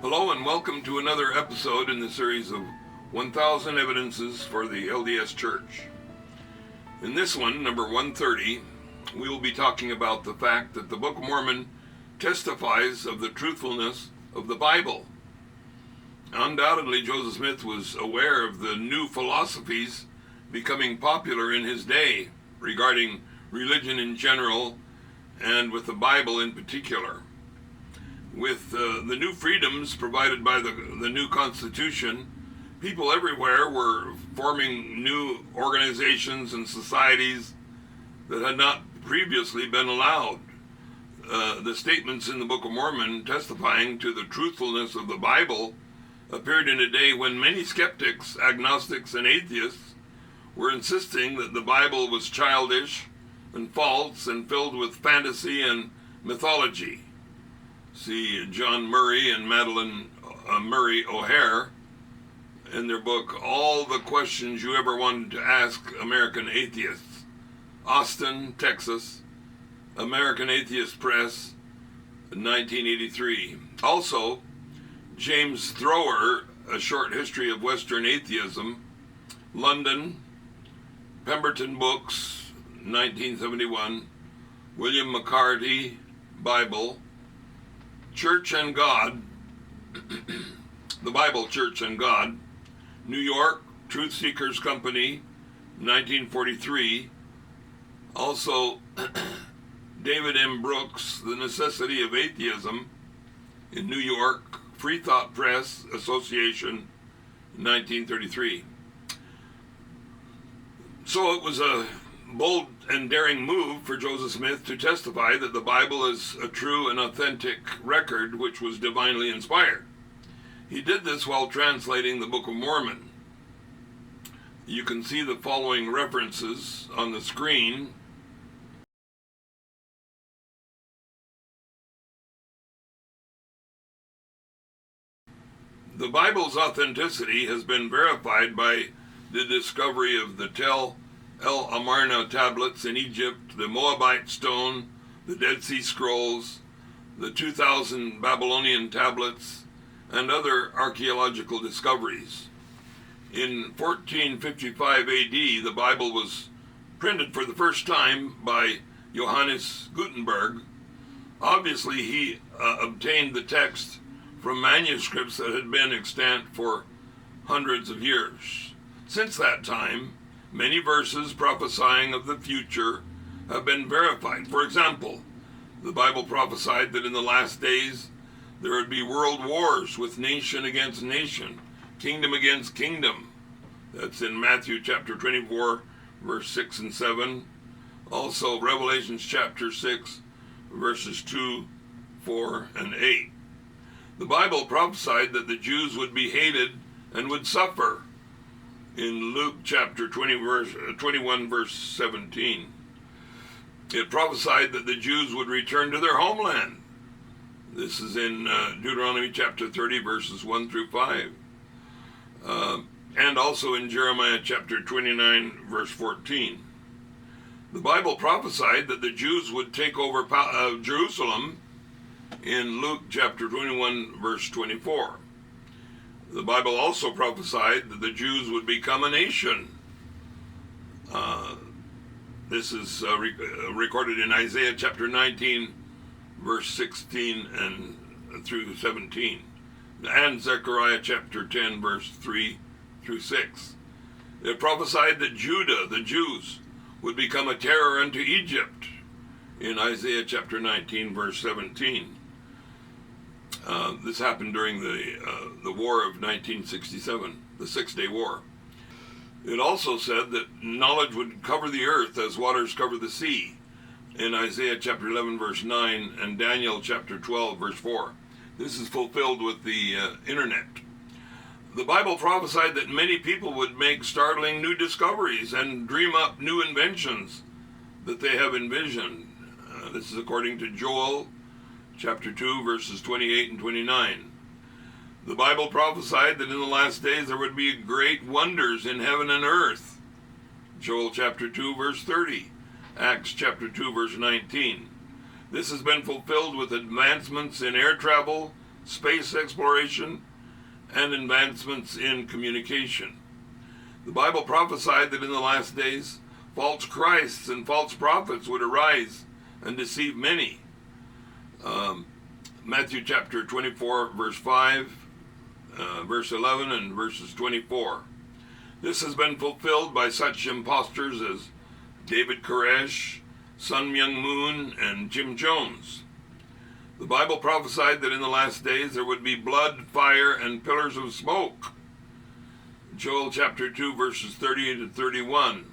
Hello and welcome to another episode in the series of 1,000 Evidences for the LDS Church. In this one, number 130, we will be talking about the fact that the Book of Mormon testifies of the truthfulness of the Bible. Undoubtedly, Joseph Smith was aware of the new philosophies becoming popular in his day regarding religion in general and with the Bible in particular. With the new freedoms provided by the new Constitution, people everywhere were forming new organizations and societies that had not previously been allowed. The statements in the Book of Mormon testifying to the truthfulness of the Bible appeared in a day when many skeptics, agnostics, and atheists were insisting that the Bible was childish and false and filled with fantasy and mythology. See John Murray and Madeline Murray O'Hare in their book, All the Questions You Ever Wanted to Ask American Atheists, Austin, Texas, American Atheist Press, 1983. Also, James Thrower, A Short History of Western Atheism, London, Pemberton Books, 1971, William McCarty, Bible, Church and God, the Bible, Church and God, New York, Truth Seekers Company, 1943. Also, David M. Brooks, The Necessity of Atheism, in New York, Free Thought Press Association, 1933. So it was a bold and daring move for Joseph Smith to testify that the Bible is a true and authentic record which was divinely inspired. He did this while translating the Book of Mormon. You can see the following references on the screen. The Bible's authenticity has been verified by the discovery of the Tel El Amarna tablets in Egypt, the Moabite stone, the Dead Sea Scrolls, the 2,000 Babylonian tablets, and other archaeological discoveries. In 1455 AD, the Bible was printed for the first time by Johannes Gutenberg. Obviously, he obtained the text from manuscripts that had been extant for hundreds of years. Since that time, many verses prophesying of the future have been verified. For example, the Bible prophesied that in the last days there would be world wars with nation against nation, kingdom against kingdom. That's in Matthew chapter 24, verse 6 and 7. Also, Revelation chapter 6, verses 2, 4, and 8. The Bible prophesied that the Jews would be hated and would suffer in Luke chapter 21, verse 17. It prophesied that the Jews would return to their homeland. This is in Deuteronomy chapter 30, verses 1 through 5. And also in Jeremiah chapter 29, verse 14. The Bible prophesied that the Jews would take over Jerusalem in Luke chapter 21, verse 24. The Bible also prophesied that the Jews would become a nation. This is recorded in Isaiah chapter 19, verse 16 and through 17, and Zechariah chapter 10, verse 3 through 6. It prophesied that Judah, the Jews, would become a terror unto Egypt in Isaiah chapter 19, verse 17. This happened during the War of 1967, the Six-Day War. It also said that knowledge would cover the earth as waters cover the sea in Isaiah chapter 11, verse 9, and Daniel chapter 12, verse 4. This is fulfilled with the internet. The Bible prophesied that many people would make startling new discoveries and dream up new inventions that they have envisioned. This is according to Joel chapter 2, verses 28 and 29. The Bible prophesied that in the last days there would be great wonders in heaven and earth. Joel chapter 2, verse 30. Acts chapter 2, verse 19. This has been fulfilled with advancements in air travel, space exploration, and advancements in communication. The Bible prophesied that in the last days, false Christs and false prophets would arise and deceive many. Matthew chapter 24, verse 5, verse 11, and verses 24. This has been fulfilled by such impostors as David Koresh, Sun Myung Moon, and Jim Jones. The Bible prophesied that in the last days there would be blood, fire, and pillars of smoke. Joel chapter 2, verses 30 to 31.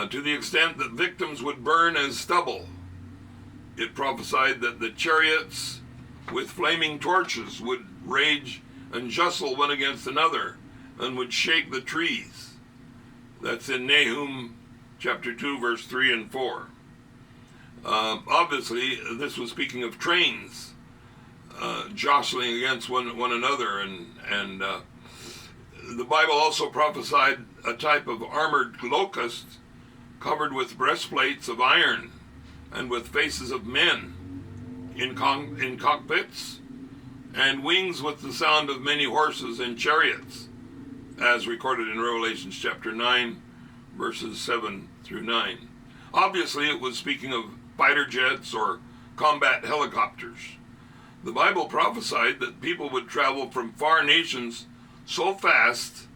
To the extent that victims would burn as stubble. It prophesied that the chariots with flaming torches would rage and jostle one against another and would shake the trees. That's in Nahum chapter 2, verse 3 and 4. Obviously, this was speaking of trains jostling against one another, and the Bible also prophesied a type of armored locust covered with breastplates of iron and with faces of men in cockpits and wings with the sound of many horses and chariots, as recorded in Revelation chapter 9, verses 7 through 9. Obviously, it was speaking of fighter jets or combat helicopters. The Bible prophesied that people would travel from far nations so fast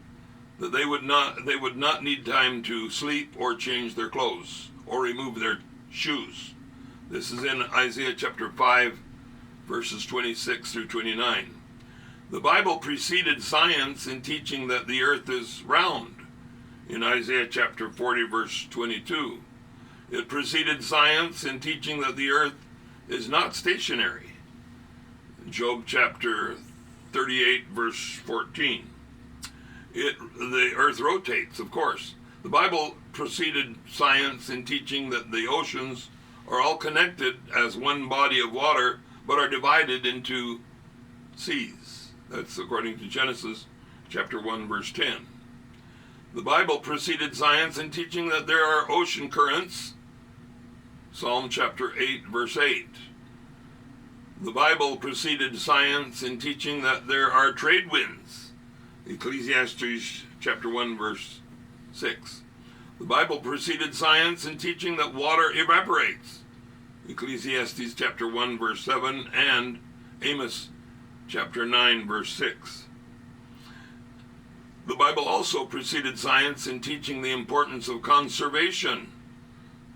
that they would not need time to sleep or change their clothes or remove their shoes. This is in Isaiah chapter 5, verses 26 through 29. The Bible preceded science in teaching that the earth is round, in Isaiah chapter 40, verse 22. It preceded science in teaching that the earth is not stationary, Job chapter 38, verse 14. The earth rotates, of course. The Bible preceded science in teaching that the oceans are all connected as one body of water, but are divided into seas. That's according to Genesis chapter 1, verse 10. The Bible preceded science in teaching that there are ocean currents, Psalm chapter 8, verse 8. The Bible preceded science in teaching that there are trade winds, Ecclesiastes chapter 1, verse 6. The Bible preceded science in teaching that water evaporates, Ecclesiastes chapter 1, verse 7, and Amos chapter 9, verse 6. The Bible also preceded science in teaching the importance of conservation,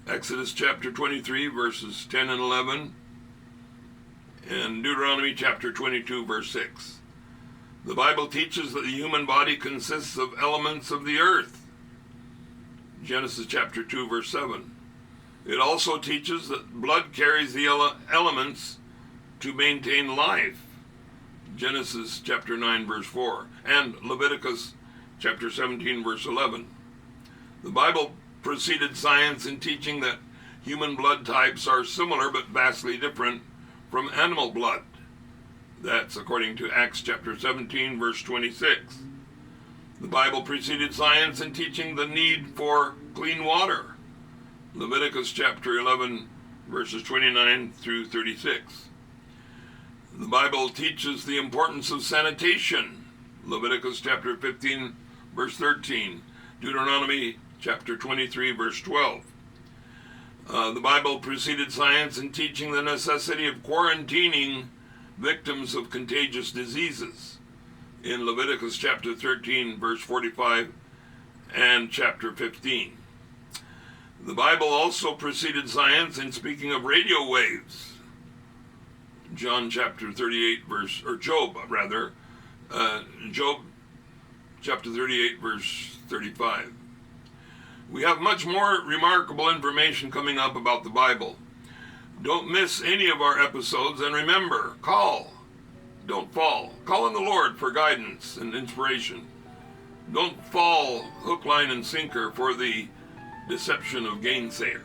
Exodus chapter 23, verses 10 and 11, and Deuteronomy chapter 22, verse 6. The Bible teaches that the human body consists of elements of the earth, Genesis chapter 2, verse 7. It also teaches that blood carries the elements to maintain life, Genesis chapter 9, verse 4, and Leviticus chapter 17, verse 11. The Bible preceded science in teaching that human blood types are similar but vastly different from animal blood. That's according to Acts chapter 17, verse 26. The Bible preceded science in teaching the need for clean water, Leviticus chapter 11, verses 29 through 36. The Bible teaches the importance of sanitation, Leviticus chapter 15, verse 13, Deuteronomy chapter 23, verse 12. The Bible preceded science in teaching the necessity of quarantining victims of contagious diseases in Leviticus chapter 13, verse 45, and chapter 15. The Bible also preceded science in speaking of radio waves. Job chapter 38, chapter 38, verse 35. We have much more remarkable information coming up about the Bible. Don't miss any of our episodes, and remember, call, don't fall. Call on the Lord for guidance and inspiration. Don't fall hook, line, and sinker for the deception of gainsayers.